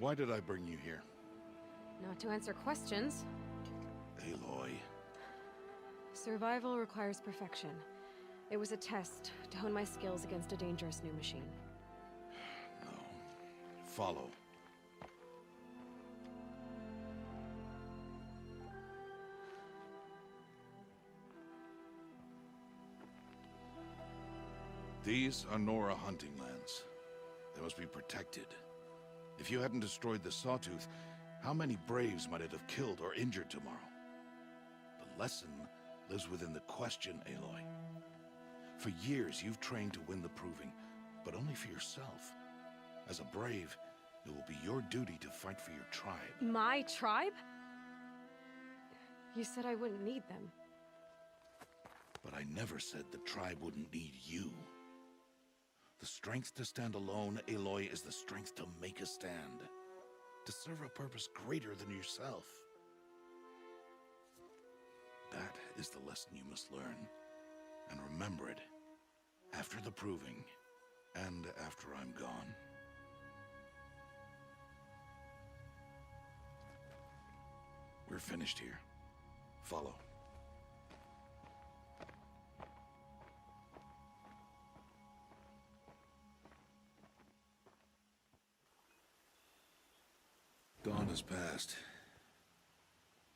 Why did I bring you here? Not to answer questions. Aloy. Survival requires perfection. It was a test to hone my skills against a dangerous new machine. No. Follow. These are Nora hunting lands. They must be protected. If you hadn't destroyed the Sawtooth, how many Braves might it have killed or injured tomorrow? The lesson lives within the question, Aloy. For years, you've trained to win the Proving, but only for yourself. As a Brave, it will be your duty to fight for your tribe. My tribe? You said I wouldn't need them. But I never said the tribe wouldn't need you. The strength to stand alone, Aloy, is the strength to make a stand. To serve a purpose greater than yourself. That is the lesson you must learn. And remember it. After the Proving. And after I'm gone. We're finished here. Follow. Dawn has passed.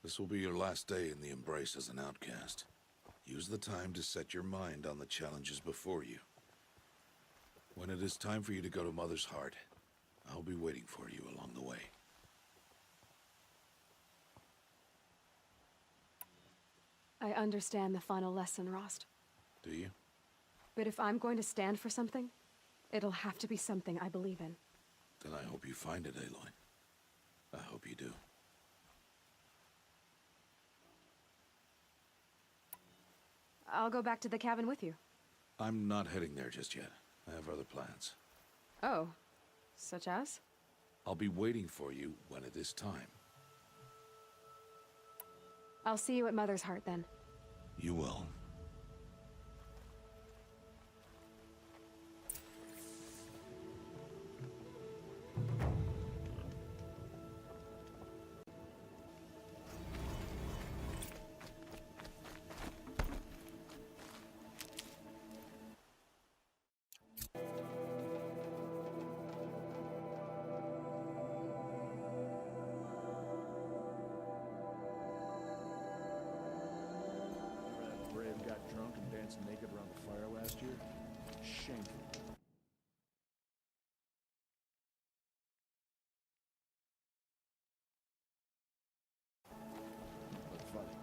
This will be your last day in the Embrace as an outcast. Use the time to set your mind on the challenges before you. When it is time for you to go to Mother's Heart, I'll be waiting for you along the way. I understand the final lesson, Rost. Do you? But if I'm going to stand for something, it'll have to be something I believe in. Then I hope you find it, Aloy. I hope you do. I'll go back to the cabin with you. I'm not heading there just yet. I have other plans. Oh, such as? I'll be waiting for you when it is time. I'll see you at Mother's Heart then. You will. Brave got drunk and danced naked around the fire last year. Shameful. But funny.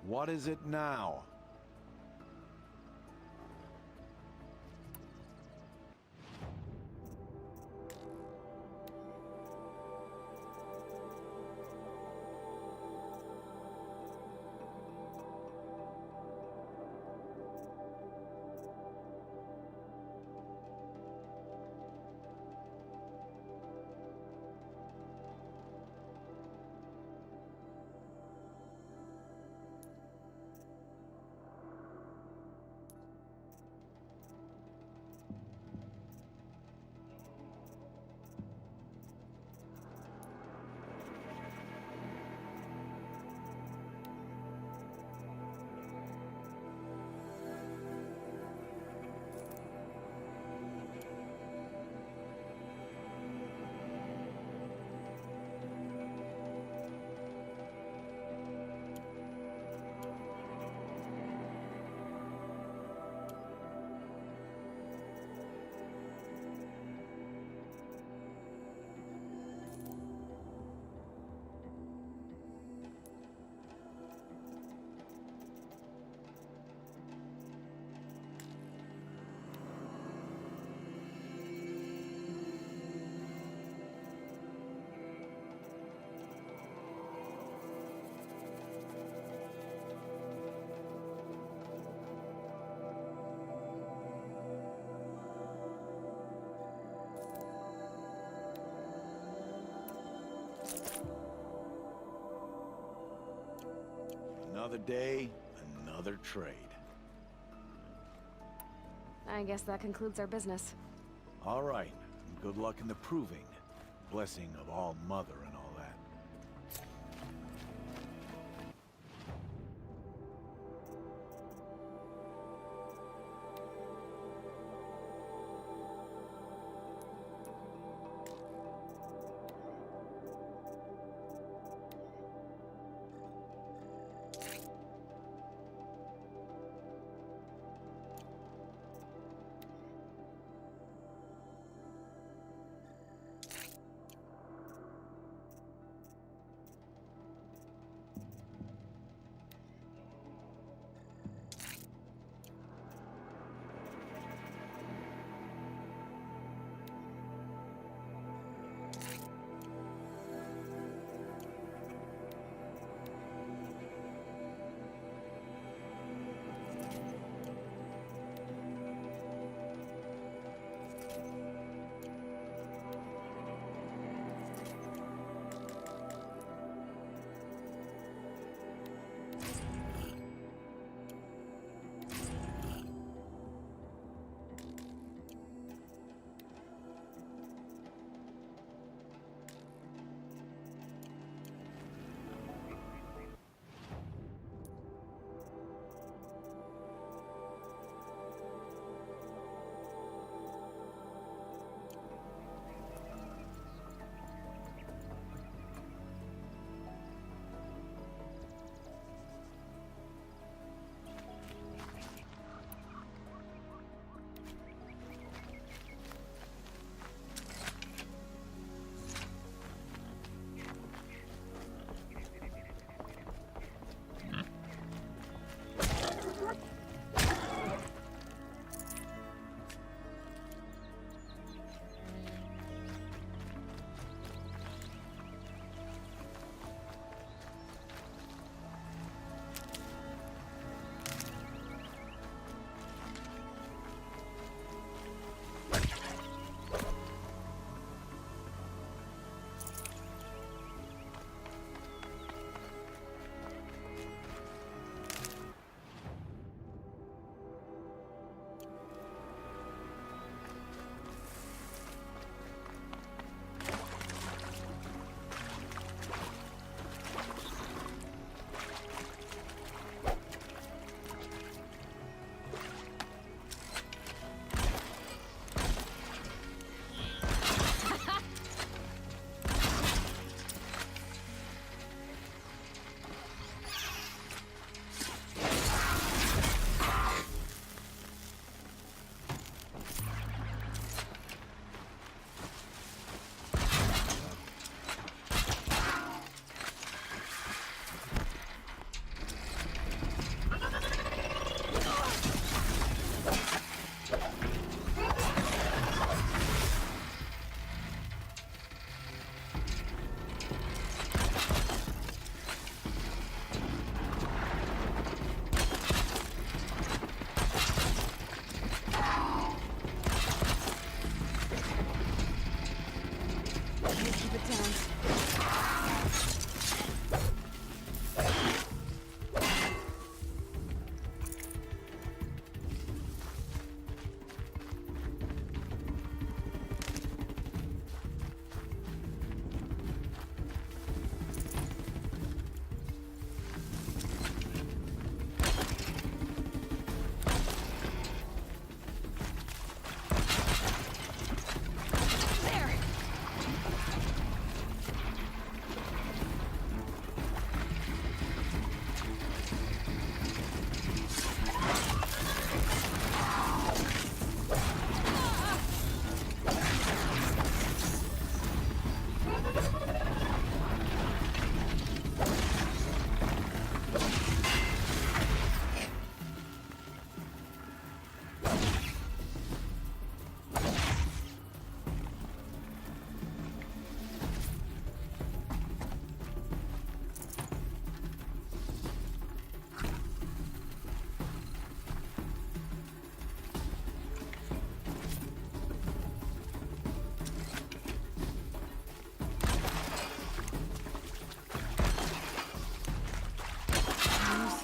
What is it now? Another day, another trade. I guess that concludes our business. All right. Good luck in the proving. Blessing of All Mother and all that.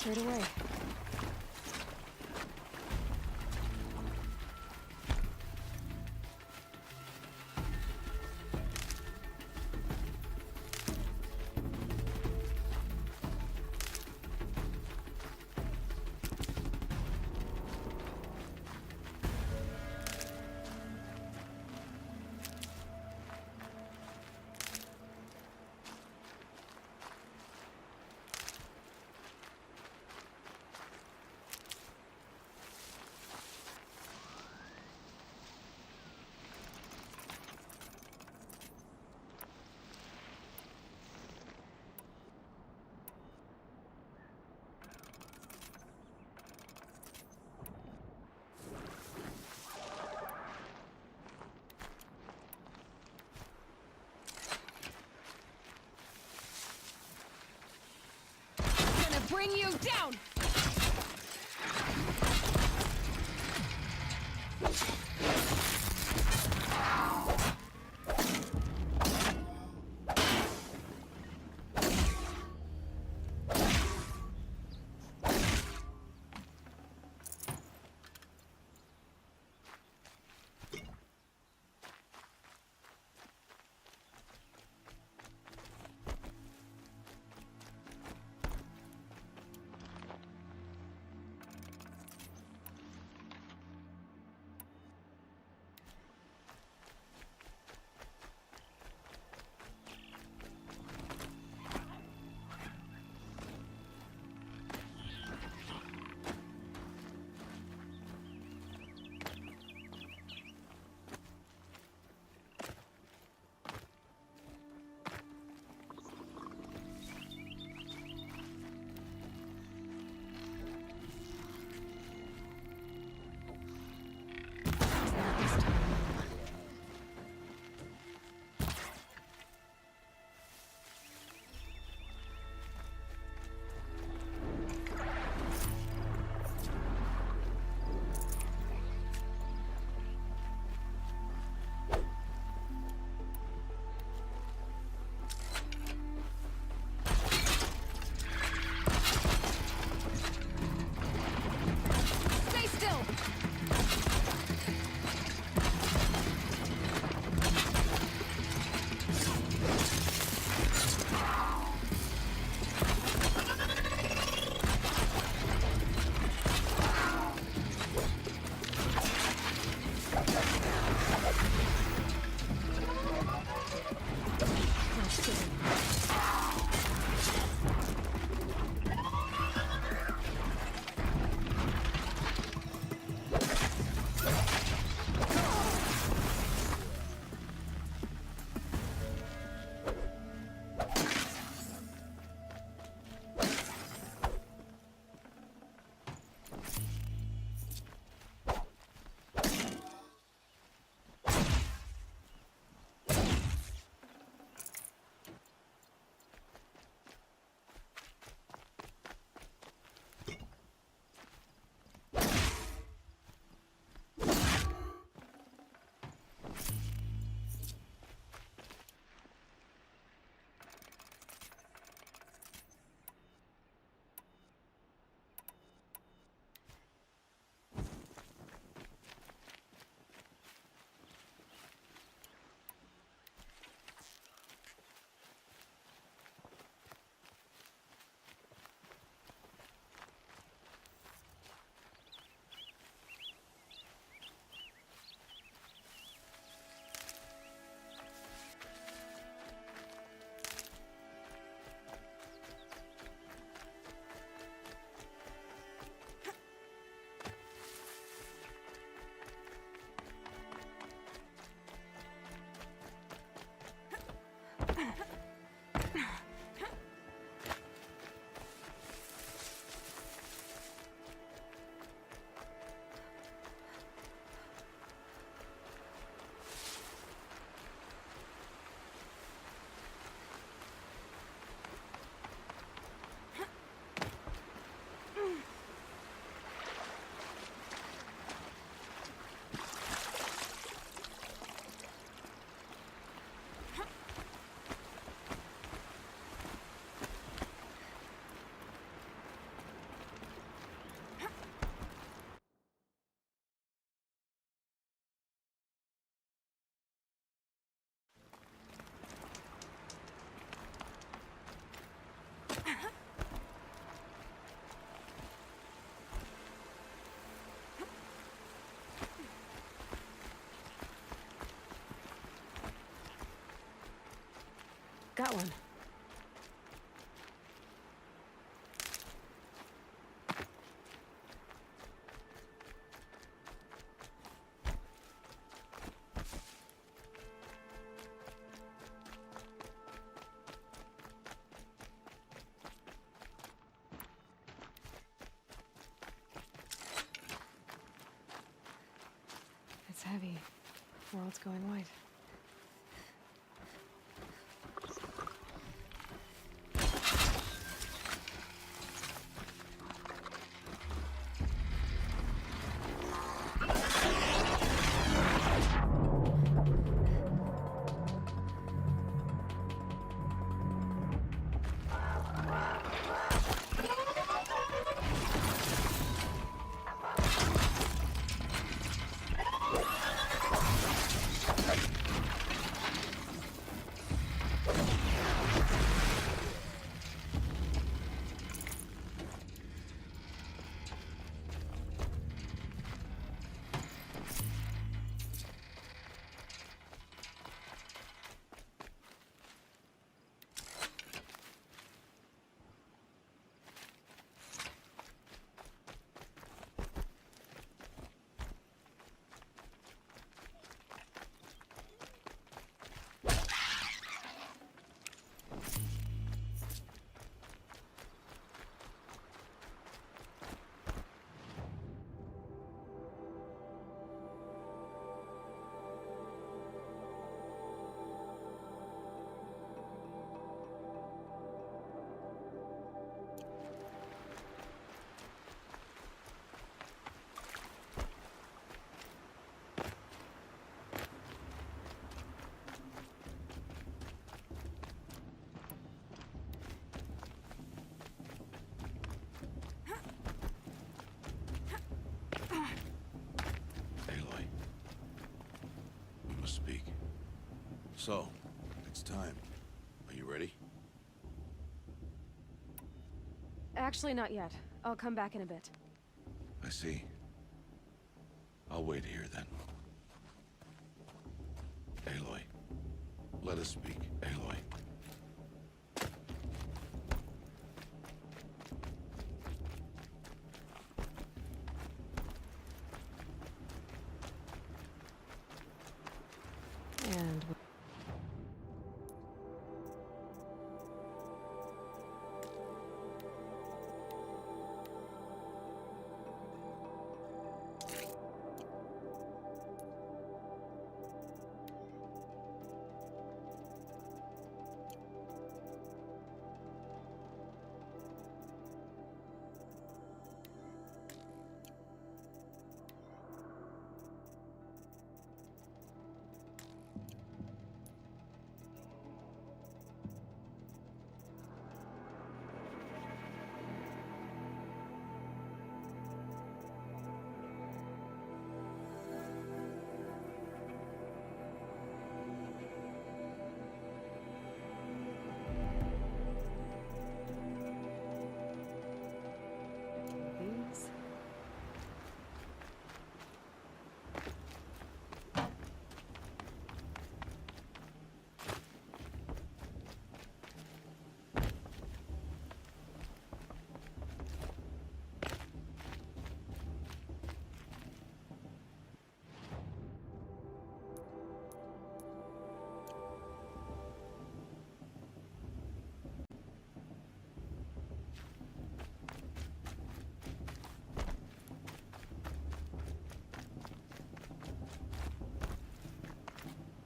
straight away. Bring you down! got one. It's heavy. World's going white. Aloy, we must speak. So, it's time. Are you ready? Actually, not yet. I'll come back in a bit. I see. I'll wait here then. Aloy, let us speak. Aloy. And... these...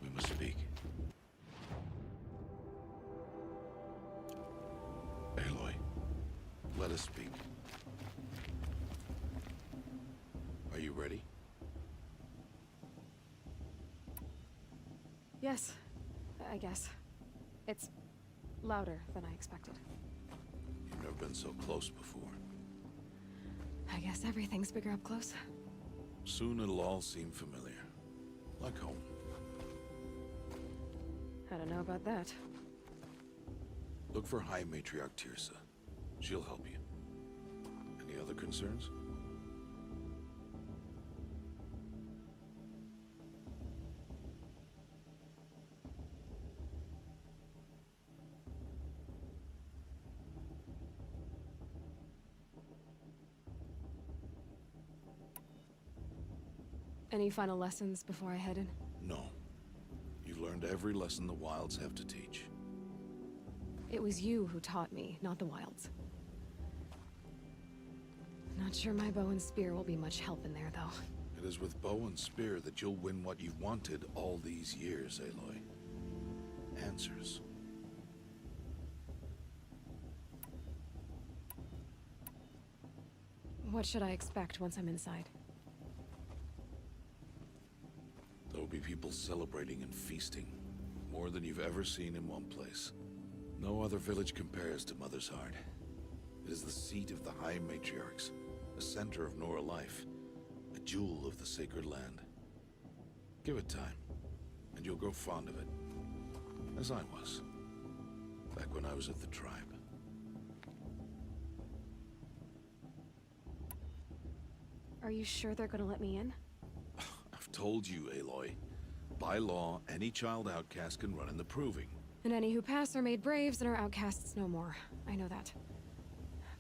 We must speak. Aloy, let us speak. Are you ready? Yes, I guess. It's louder than I expected. You've never been so close before. I guess everything's bigger up close. Soon it'll all seem familiar. Like home. I don't know about that. Look for High Matriarch Tirsa. She'll help you. Any other concerns? Any final lessons before I head in? No. You've learned every lesson the Wilds have to teach. It was you who taught me, not the Wilds. Not sure my bow and spear will be much help in there, though. It is with bow and spear that you'll win what you've wanted all these years, Aloy. Answers. What should I expect once I'm inside? There will be people celebrating and feasting. More than you've ever seen in one place. No other village compares to Mother's Heart. It is the seat of the High Matriarchs, a center of Nora life, a jewel of the sacred land. Give it time, and you'll grow fond of it. As I was, back when I was at the tribe. Are you sure they're gonna let me in? I've told you, Aloy. By law, any child outcast can run in the proving. And any who pass are made braves and are outcasts no more. I know that.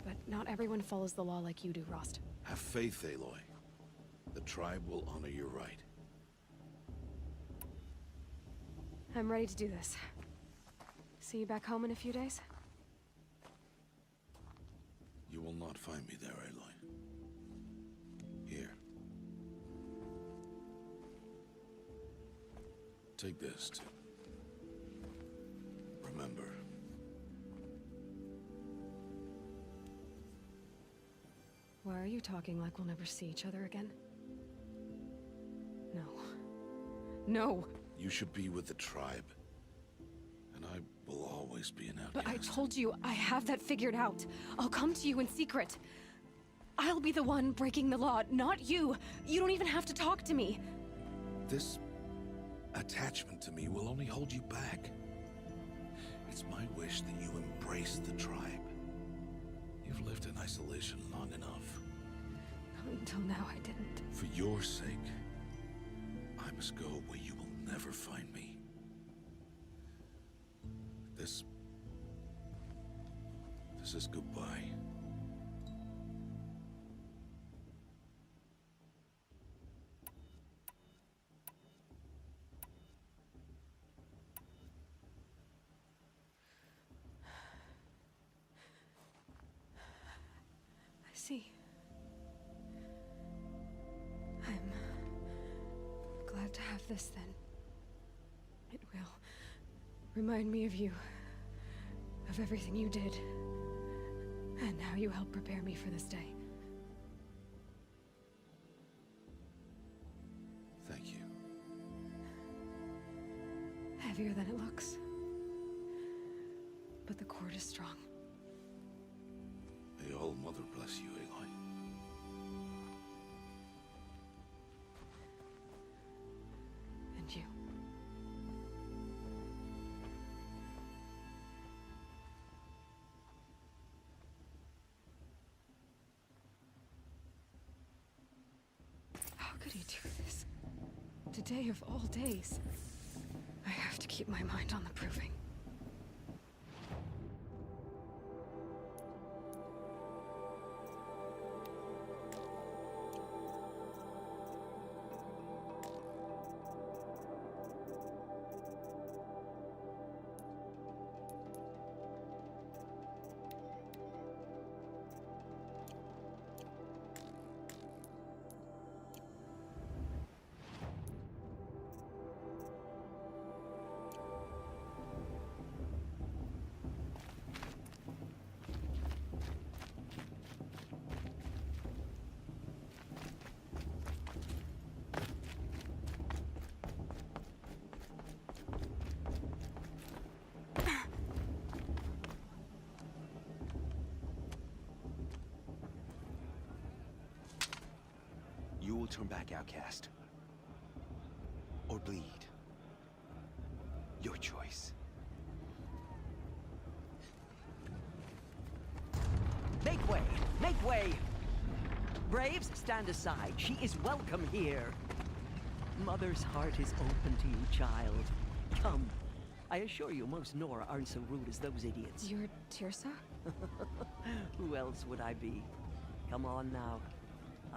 But not everyone follows the law like you do, Rost. Have faith, Aloy. The tribe will honor your right. I'm ready to do this. See you back home in a few days? You will not find me there, Aloy. Here. Take this, too. Remember. Why are you talking like we'll never see each other again? No. No! You should be with the tribe. And I will always be an outcast. But I told you, I have that figured out. I'll come to you in secret. I'll be the one breaking the law, not you. You don't even have to talk to me. This attachment to me will only hold you back. It's my wish that you embrace the tribe. You've lived in isolation long enough. Until now, I didn't. For your sake, I must go where you will never find me. This is goodbye. I see. I'm glad to have this then. It will remind me of you, of everything you did, and how you helped prepare me for this day. Thank you. Heavier than it looks. But the cord is strong. May All Mother bless you, Aloy. And you. How could he do this? Today of all days. I have to keep my mind on the proving. You will turn back, outcast. Or bleed. Your choice. Make way! Make way! Braves, stand aside. She is welcome here. Mother's heart is open to you, child. Come. I assure you, most Nora aren't so rude as those idiots. You're Tirsa? Who else would I be? Come on now.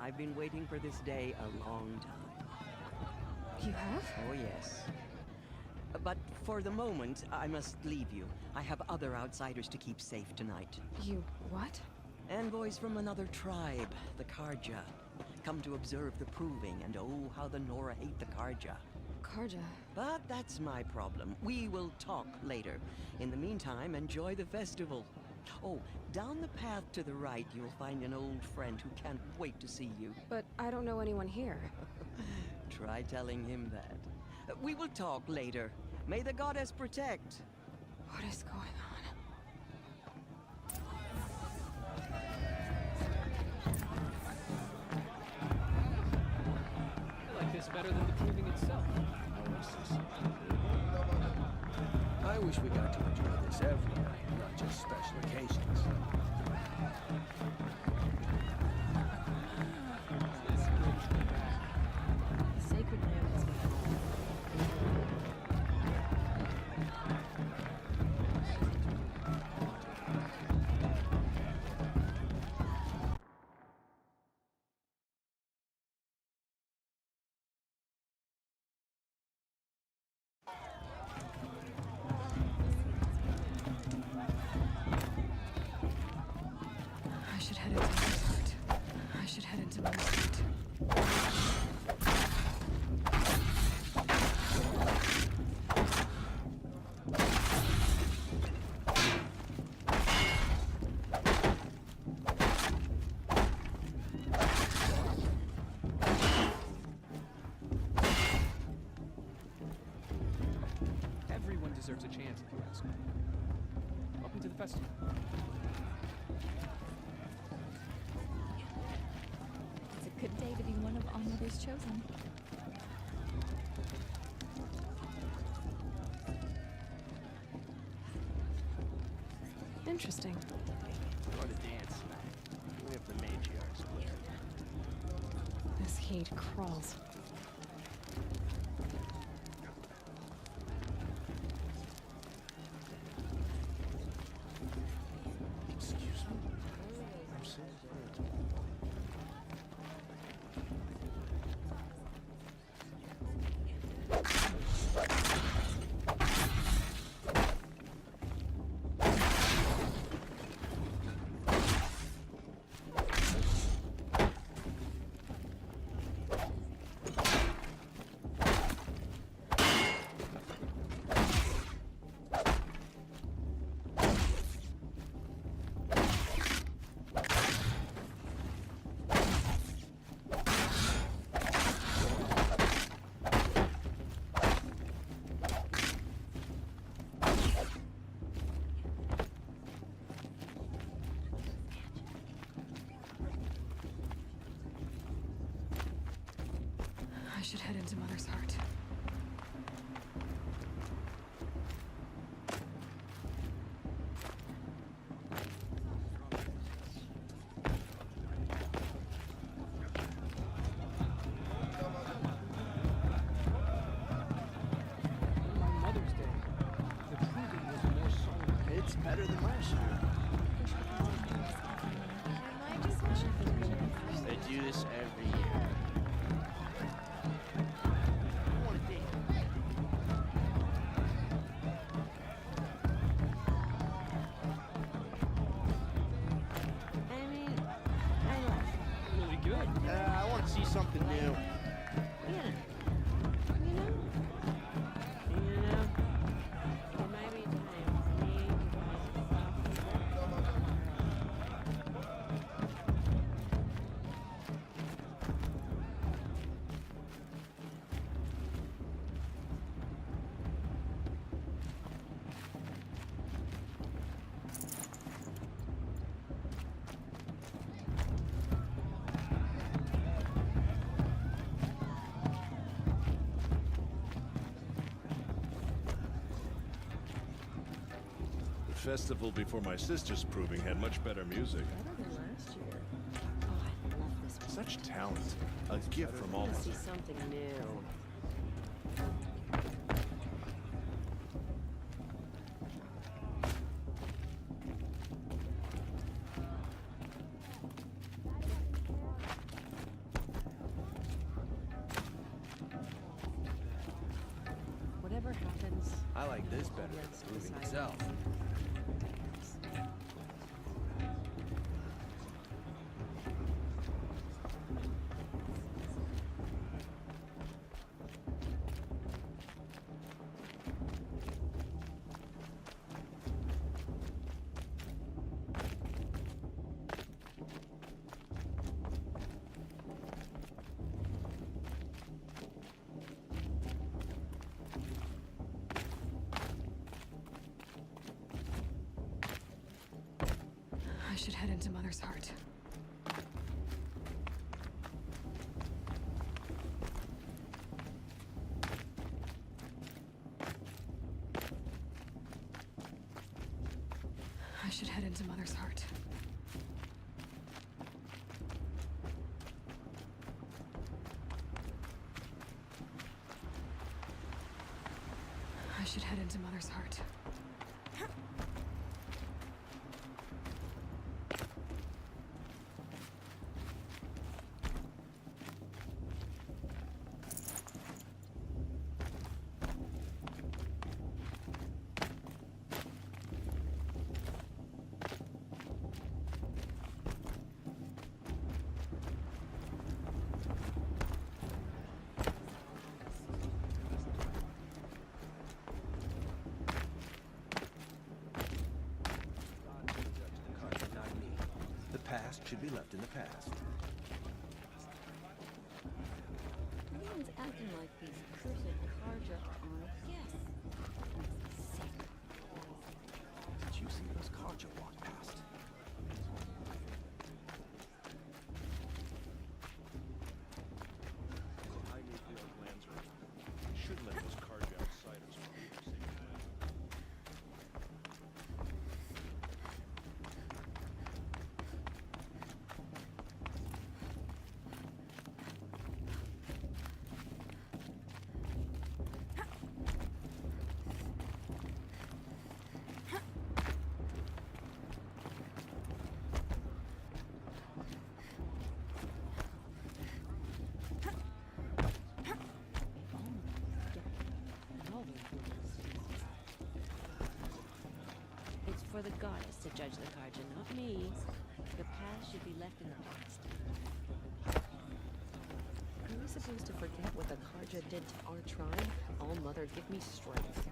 I've been waiting for this day a long time. You have? Oh, yes. But for the moment, I must leave you. I have other outsiders to keep safe tonight. You what? Envoys from another tribe, the Karja. Come to observe the proving, and oh, how the Nora hate the Karja. Karja. But that's my problem. We will talk later. In the meantime, enjoy the festival. Oh, down the path to the right, you'll find an old friend who can't wait to see you. But I don't know anyone here. Try telling him that. We will talk later. May the goddess protect. What is going on? I like this better than the proving itself. I wish we got to enjoy this every night, not just special occasions. The sacred land has been I should head into Mother's Heart. I should head into Mother's Heart. Everyone deserves a chance, if you ask me. Welcome to the festival. It's a good day to be one of All Mother's chosen. Interesting. We're going to dance tonight, even if the matriarch's clear. This heat crawls. Excuse me? I'm so sorry. I should head into Mother's Heart. On Mother's Day, the proving was more solemn. It's better than last year. They do this every year. I want to date. I mean, I know. Really good. I want to see something new. Yeah. You know? It might be time for me The festival before my sister's proving had much better music. Better than last year. Oh, I love this one. Such talent. A gift from all I of see us. something new. like this better than the proving itself. I should head into Mother's Heart. I should head into Mother's Heart. I should head into Mother's Heart. The past should be left in the past. Everyone's acting like these cursed Karja are on a yes. Sick. Did you see those Karja walk past? I need the old lands right. We shouldn't let those Karja outsiders prove the same way. It's for the goddess to judge the Karja, not me. The past should be left in the past. Am I supposed to forget what the Karja did to our tribe? All Mother, give me strength.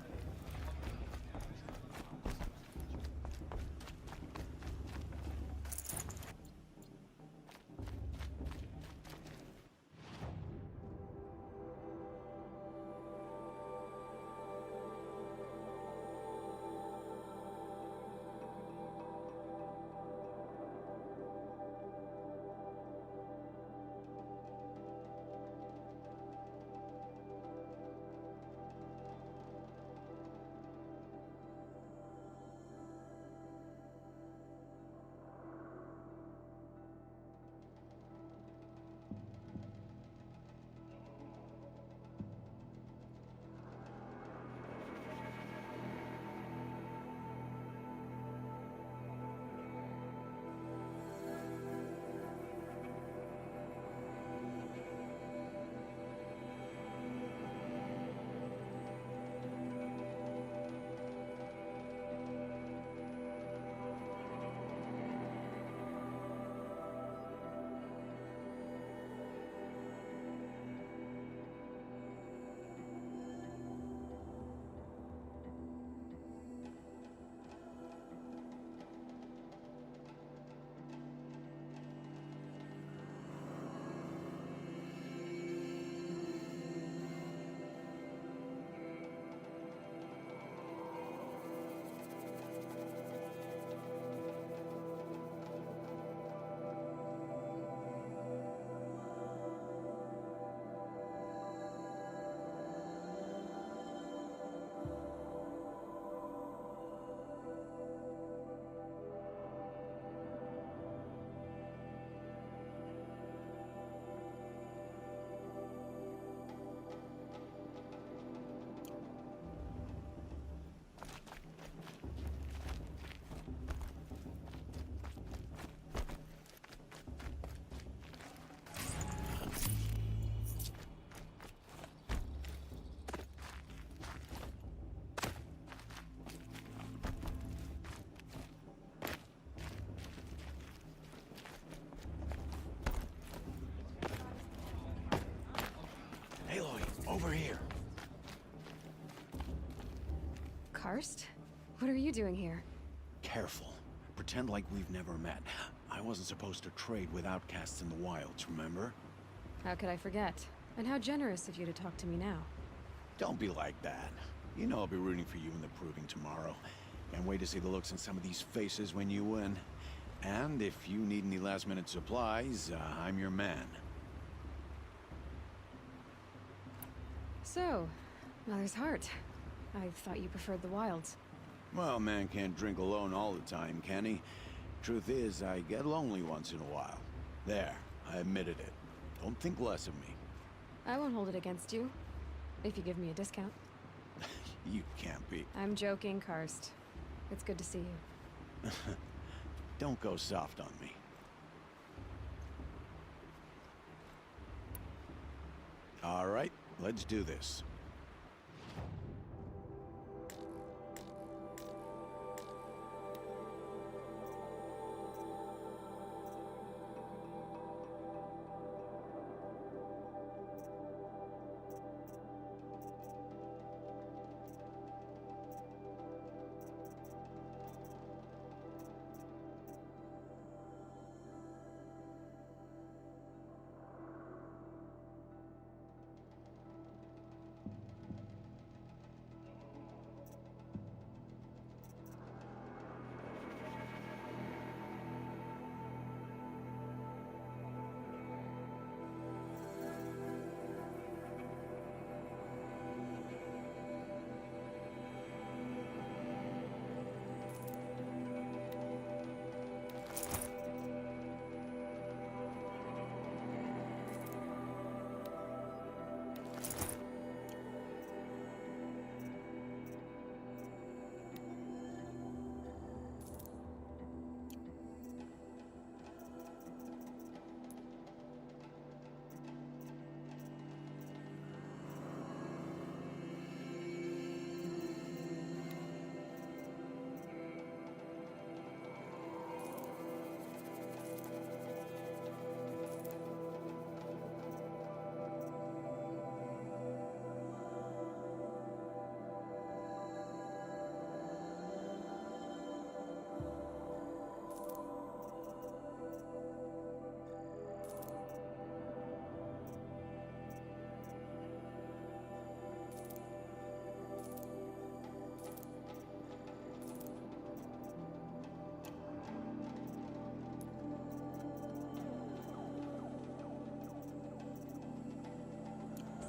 Karst? What are you doing here? Careful. Pretend like we've never met. I wasn't supposed to trade with outcasts in the wilds, remember? How could I forget? And how generous of you to talk to me now. Don't be like that. You know I'll be rooting for you in the proving tomorrow. Can't wait to see the looks on some of these faces when you win. And if you need any last-minute supplies, I'm your man. So, Mother's Heart. I thought you preferred the wilds. Well, man can't drink alone all the time, can he? Truth is, I get lonely once in a while. There, I admitted it. Don't think less of me. I won't hold it against you, if you give me a discount. You can't be. I'm joking, Karst. It's good to see you. Don't go soft on me. All right, let's do this.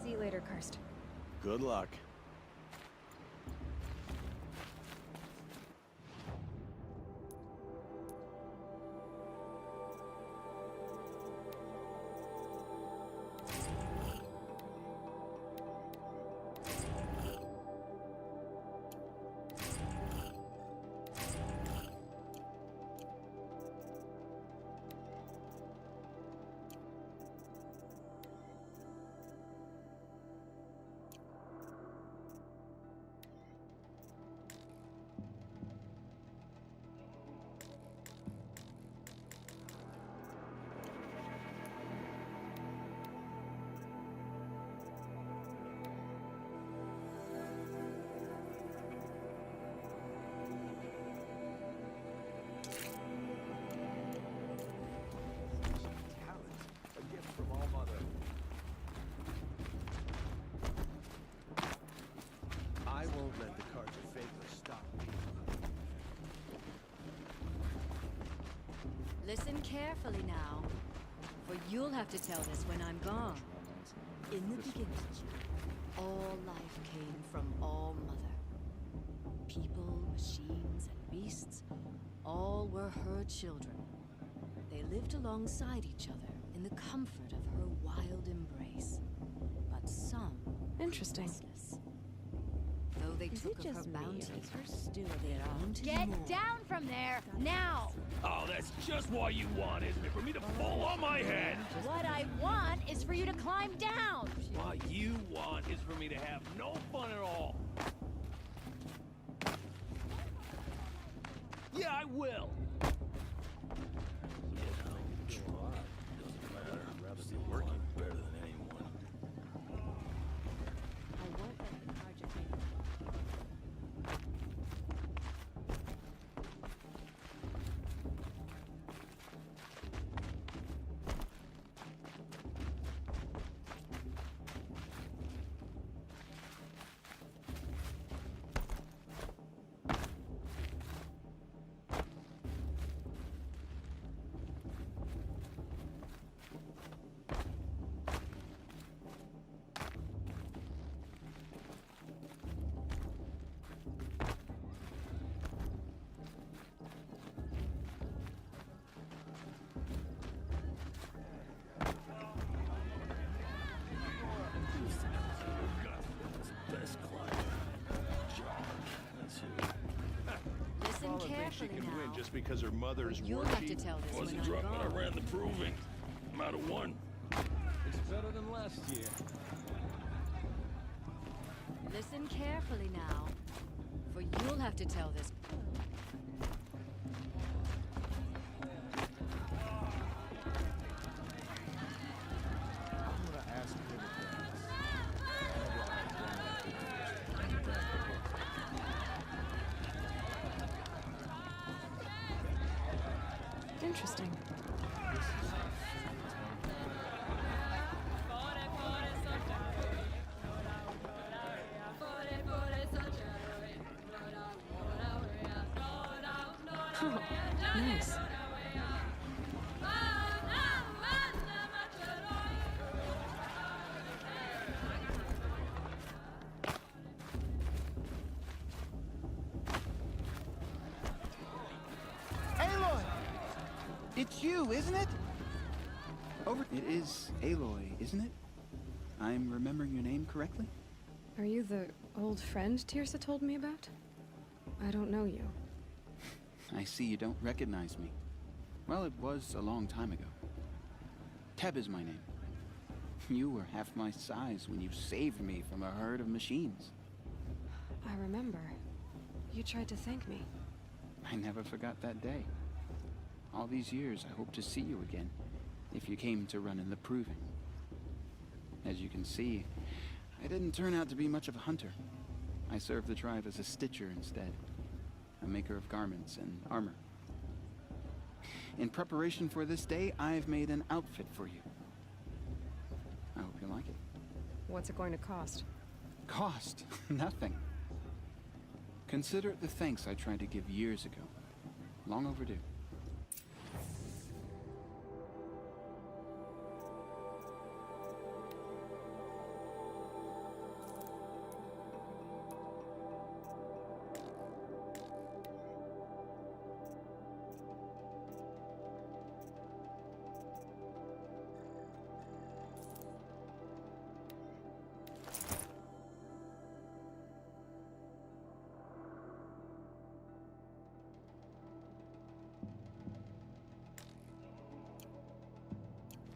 See you later, Karst. Good luck. I won't let the Carja favor stop me. Listen carefully now, for you'll have to tell this when I'm gone. In the beginning, all life came from All Mother. People, machines, and beasts, all were her children. They lived alongside each other in the comfort of her wild embrace. But some were Interesting. restless. Though they Is took it of her just me, bounty, or is her still they wanted Get more. down from there, now! Oh, that's just what you want, isn't it? For me to fall on my head! What I want is for you to climb down! What you want is for me to have no fun at all. Yeah, I will! Working better than anyone. I won't let the Carja she carefully can win now. just because her mother's You'll war have to chief? tell this Wasn't when I'm drunk when I gone. ran the proving. I'm out of one. It's better than last year. Listen carefully now, for you'll have to tell this. I'm gonna ask him Interesting. Oh, nice. Aloy! It's you, isn't it? It is Aloy, isn't it? I'm remembering your name correctly? Are you the old friend Tirsa told me about? I don't know you. I see you don't recognize me. Well, it was a long time ago. Teb is my name. You were half my size when you saved me from a herd of machines. I remember. You tried to thank me. I never forgot that day. All these years, I hope to see you again, if you came to run in the proving. As you can see, I didn't turn out to be much of a hunter. I served the tribe as a stitcher instead, a maker of garments and armor. In preparation for this day, I've made an outfit for you. I hope you like it. What's it going to cost? Cost? Nothing. Consider it the thanks I tried to give years ago. Long overdue.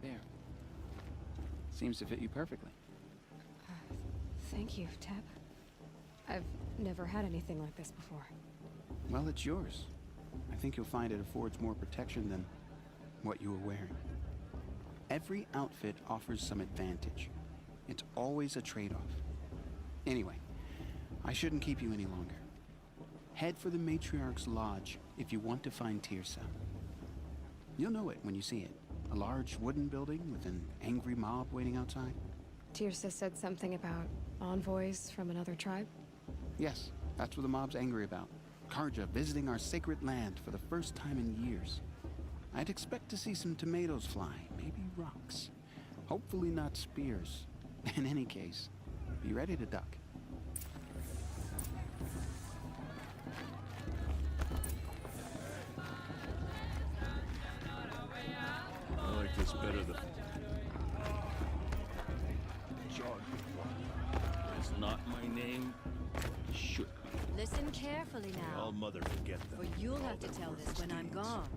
There. Seems to fit you perfectly. Thank you, Teb. I've never had anything like this before. Well, it's yours. I think you'll find it affords more protection than what you were wearing. Every outfit offers some advantage. It's always a trade-off. Anyway, I shouldn't keep you any longer. Head for the Matriarch's Lodge if you want to find Tirsa. You'll know it when you see it. A large wooden building with an angry mob waiting outside. Tirsa said something about envoys from another tribe? Yes, that's what the mob's angry about. Karja visiting our sacred land for the first time in years. I'd expect to see some tomatoes fly, maybe rocks. Hopefully not spears. In any case, be ready to duck. I like this better than... John. It's not my name. Should be. Listen carefully now, I'll mother forget them. for you'll All have to their tell this worthless when I'm deeds. gone.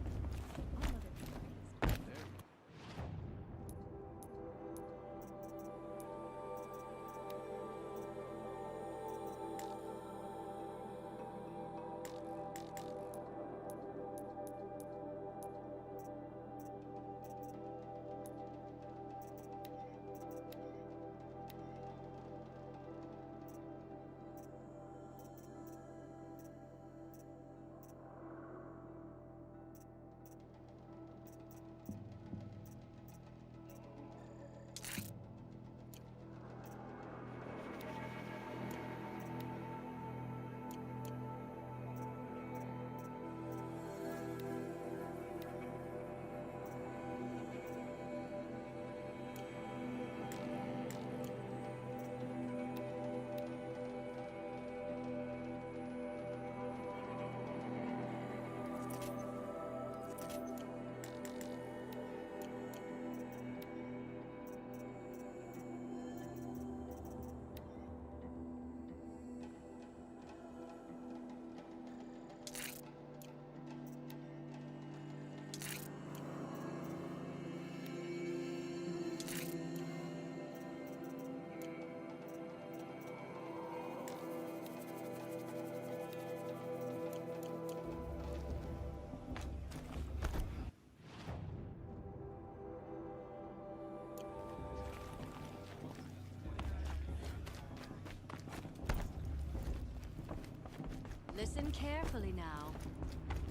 carefully now,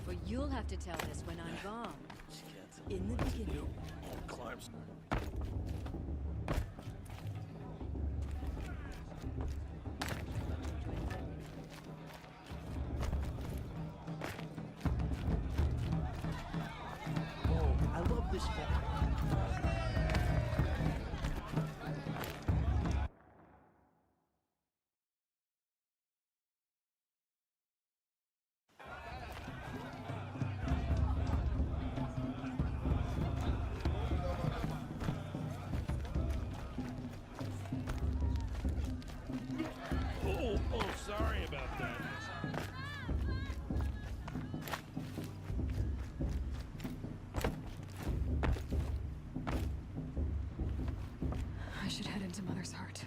for you'll have to tell this when I'm gone. In the beginning. Climbs. Oh, I love this spot. Oh, sorry about that. I should head into Mother's Heart.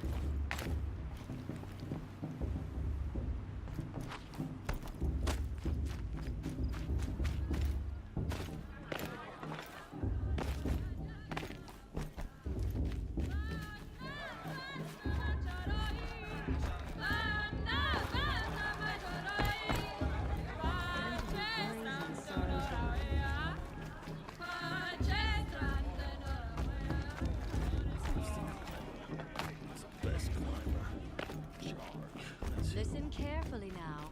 Listen carefully now,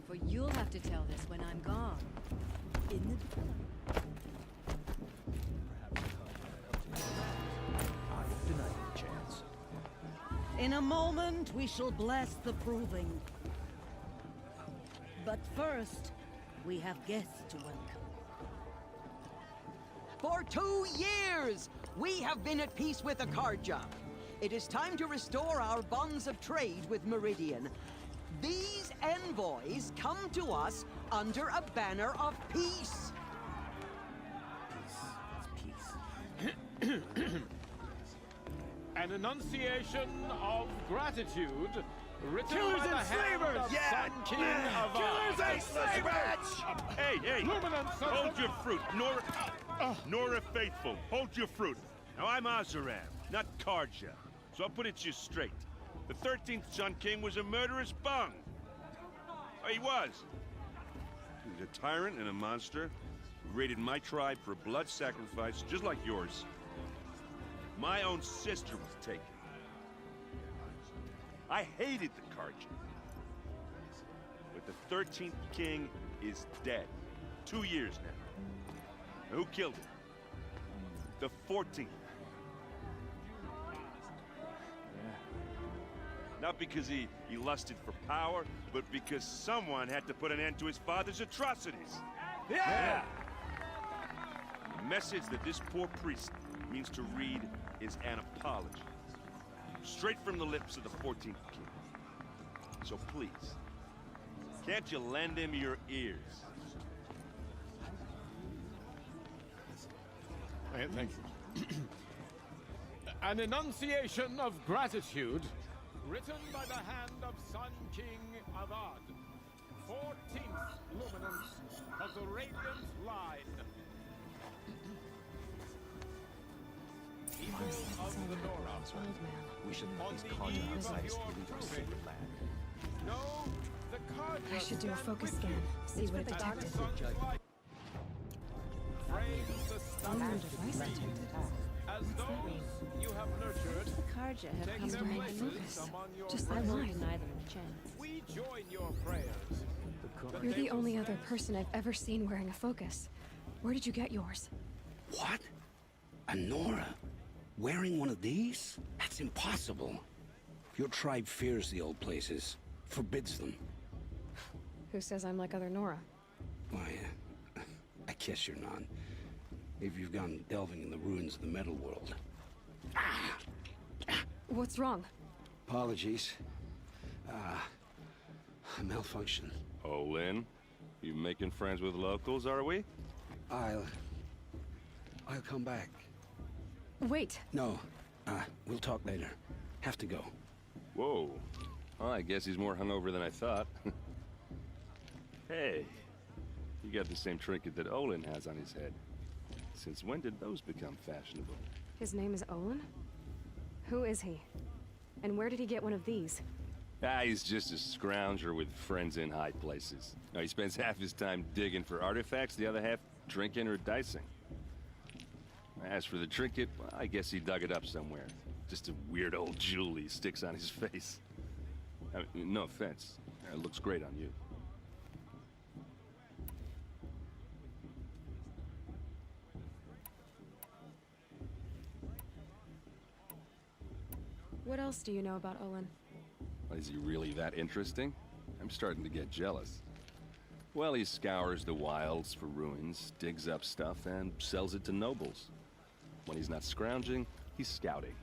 for you'll have to tell this when I'm gone. In the I've denied it a chance. In a moment, we shall bless the proving. But first, we have guests to welcome. For 2 years, we have been at peace with the Karja. It is time to restore our bonds of trade with Meridian. These envoys come to us under a banner of peace. An enunciation of gratitude written Killers by the and hand slavers! of Yeah! Sun King of Killers and slavers! Hey! Luminance of Hold your fruit, Nora Faithful. Hold your fruit. Now, I'm Azaram, not Karja. So I'll put it to you straight. The 13th Sun King was a murderous bung. Oh, he was. He was a tyrant and a monster who raided my tribe for blood sacrifice, just like yours. My own sister was taken. I hated the Karja. But the 13th King is dead. 2 years now. Who killed him? The 14th. Not because he lusted for power, but because someone had to put an end to his father's atrocities. Yeah! The message that this poor priest means to read is an apology. Straight from the lips of the 14th King. So please, can't you lend him your ears? Thank you. An enunciation of gratitude written by the hand of Sun King Avad, 14th luminance of the Radiant Line. People of the Nora, We should let on these the Karja eve outsiders of leave your our sacred land. No, the Karja I should do a stand focus with scan, you. see what it detected. And the sun's light frames the Unknown stars device detected. as those you have nurtured. The Karja have Take come their to make places focus. among your Just I like won't mine. deny them a chance. We join your prayers. You're the only other person I've ever seen wearing a focus. Where did you get yours? What? A Nora? Wearing one of these? That's impossible. Your tribe fears the old places, forbids them. Who says I'm like other Nora? Why, I guess you're not. Maybe you've gone delving in the ruins of the metal world. What's wrong? Apologies. A malfunction. Oh, Lynn, you making friends with locals, are we? I'll come back. Wait. No, we'll talk later. Have to go. Whoa. Well, I guess he's more hungover than I thought. Hey, you got the same trinket that Olin has on his head. Since when did those become fashionable? His name is Olin? Who is he? And where did he get one of these? Ah, he's just a scrounger with friends in high places. Now, he spends half his time digging for artifacts, the other half drinking or dicing. As for the trinket, well, I guess he dug it up somewhere. Just a weird old jewel he sticks on his face. I mean, no offense. It looks great on you. What else do you know about Olin? Is he really that interesting? I'm starting to get jealous. Well, he scours the wilds for ruins, digs up stuff, and sells it to nobles. When he's not scrounging, he's scouting.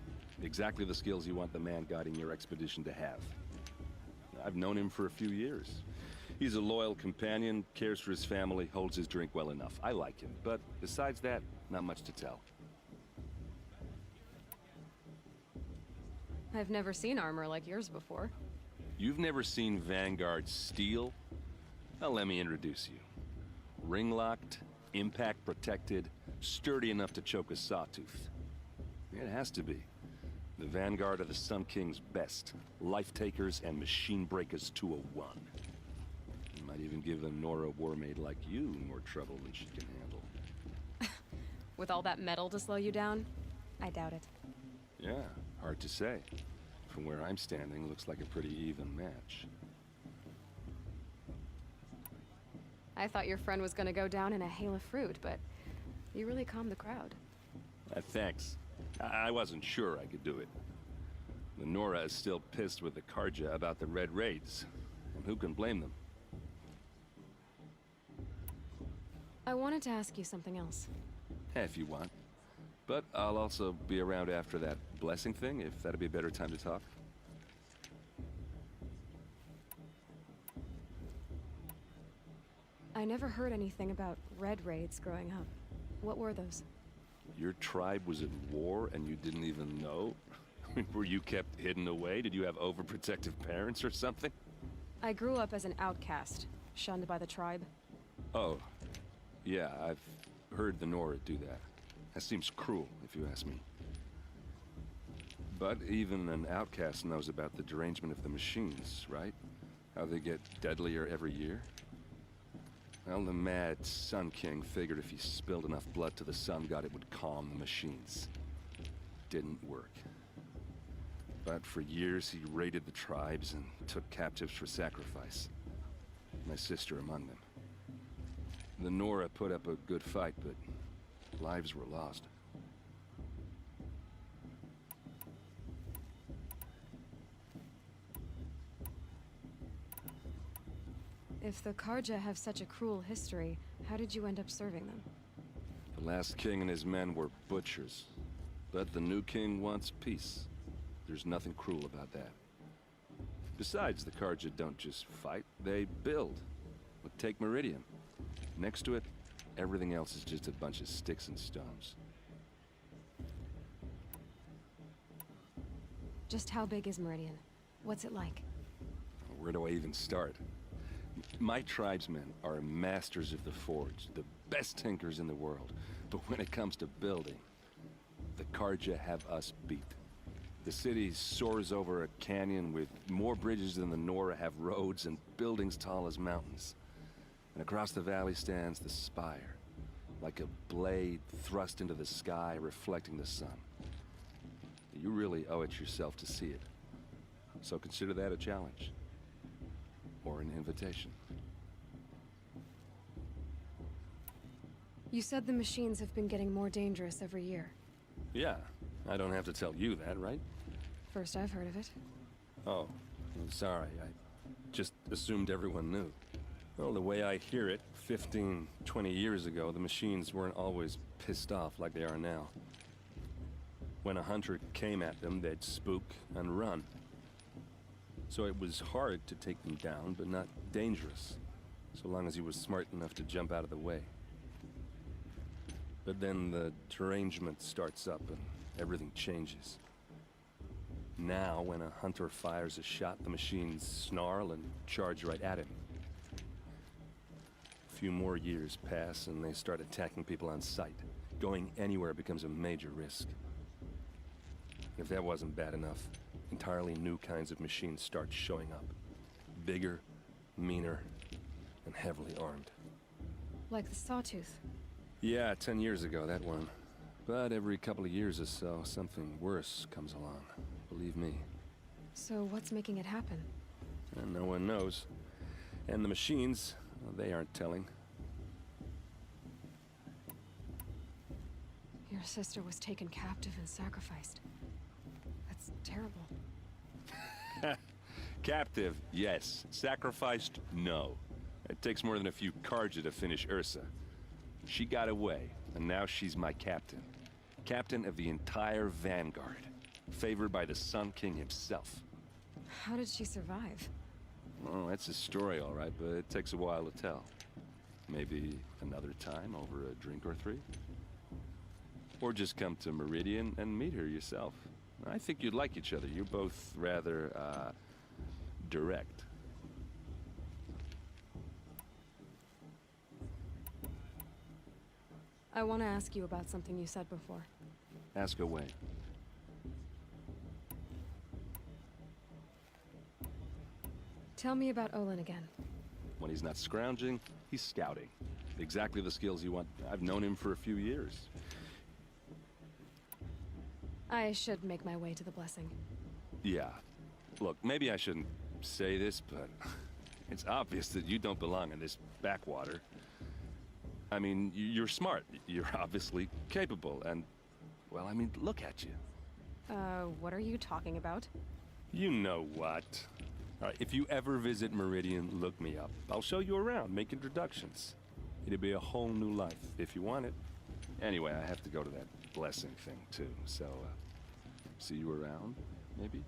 Exactly the skills you want the man guiding your expedition to have. I've known him for a few years. He's a loyal companion, cares for his family, holds his drink well enough. I like him, but besides that, not much to tell. I've never seen armor like yours before. You've never seen Vanguard steel? Well, let me introduce you. Ring-locked, impact-protected, sturdy enough to choke a Sawtooth. It has to be. The Vanguard of the Sun King's best. Life-takers and machine-breakers to a one. You might even give a Nora warmaid like you more trouble than she can handle. With all that metal to slow you down? I doubt it. Yeah, hard to say. From where I'm standing, looks like a pretty even match. I thought your friend was gonna go down in a hail of fruit, but you really calmed the crowd. Thanks. I wasn't sure I could do it. The Nora is still pissed with the Karja about the Red Raids, and who can blame them? I wanted to ask you something else. If you want. But I'll also be around after that blessing thing, if that'd be a better time to talk. I never heard anything about Red Raids growing up. What were those? Your tribe was at war and you didn't even know? Were you kept hidden away? Did you have overprotective parents or something? I grew up as an outcast, shunned by the tribe. Oh, yeah, I've heard the Nora do that. That seems cruel, if you ask me. But even an outcast knows about the derangement of the machines, right? How they get deadlier every year? Well, the mad Sun King figured if he spilled enough blood to the Sun God, it would calm the machines. Didn't work. But for years, he raided the tribes and took captives for sacrifice. My sister among them. The Nora put up a good fight, but lives were lost. If the Karja have such a cruel history, how did you end up serving them? The last king and his men were butchers. But the new king wants peace. There's nothing cruel about that. Besides, the Karja don't just fight, they build. But take Meridian. Next to it, everything else is just a bunch of sticks and stones. Just how big is Meridian? What's it like? Where do I even start? My tribesmen are masters of the forge, the best tinkers in the world. But when it comes to building, the Karja have us beat. The city soars over a canyon with more bridges than the Nora have roads and buildings tall as mountains. And across the valley stands the spire, like a blade thrust into the sky, reflecting the sun. You really owe it yourself to see it. So consider that a challenge. Or an invitation. You said the machines have been getting more dangerous every year. Yeah, I don't have to tell you that, right? First I've heard of it. Oh, I'm sorry. I just assumed everyone knew. Well, the way I hear it, 15, 20 years ago, the machines weren't always pissed off like they are now. When a hunter came at them, they'd spook and run. So it was hard to take them down, but not dangerous, so long as he was smart enough to jump out of the way. But then the derangement starts up and everything changes. Now, when a hunter fires a shot, the machines snarl and charge right at him. A few more years pass and they start attacking people on sight. Going anywhere becomes a major risk. If that wasn't bad enough, entirely new kinds of machines start showing up. Bigger, meaner, and heavily armed. Like the Sawtooth. Yeah, 10 years ago, that one. But every couple of years or so, something worse comes along. Believe me. So what's making it happen? And no one knows. And the machines, well, they aren't telling. Your sister was taken captive and sacrificed. That's terrible. Captive, yes. Sacrificed, no. It takes more than a few Carja to finish Ursa. She got away, and now she's my captain. Captain of the entire Vanguard. Favored by the Sun King himself. How did she survive? Oh, that's a story, all right, but it takes a while to tell. Maybe another time over a drink or three? Or just come to Meridian and meet her yourself. I think you'd like each other. You're both rather, direct. I want to ask you about something you said before. Ask away. Tell me about Olin again. When he's not scrounging, he's scouting. Exactly the skills you want. I've known him for a few years. I should make my way to the blessing. Yeah. Look, maybe I shouldn't say this, but it's obvious that you don't belong in this backwater. I mean, you're smart. You're obviously capable, and... well, I mean, look at you. What are you talking about? You know what. All right, if you ever visit Meridian, look me up. I'll show you around, make introductions. It'll be a whole new life, if you want it. Anyway, I have to go to that blessing thing, too, so, see you around, maybe?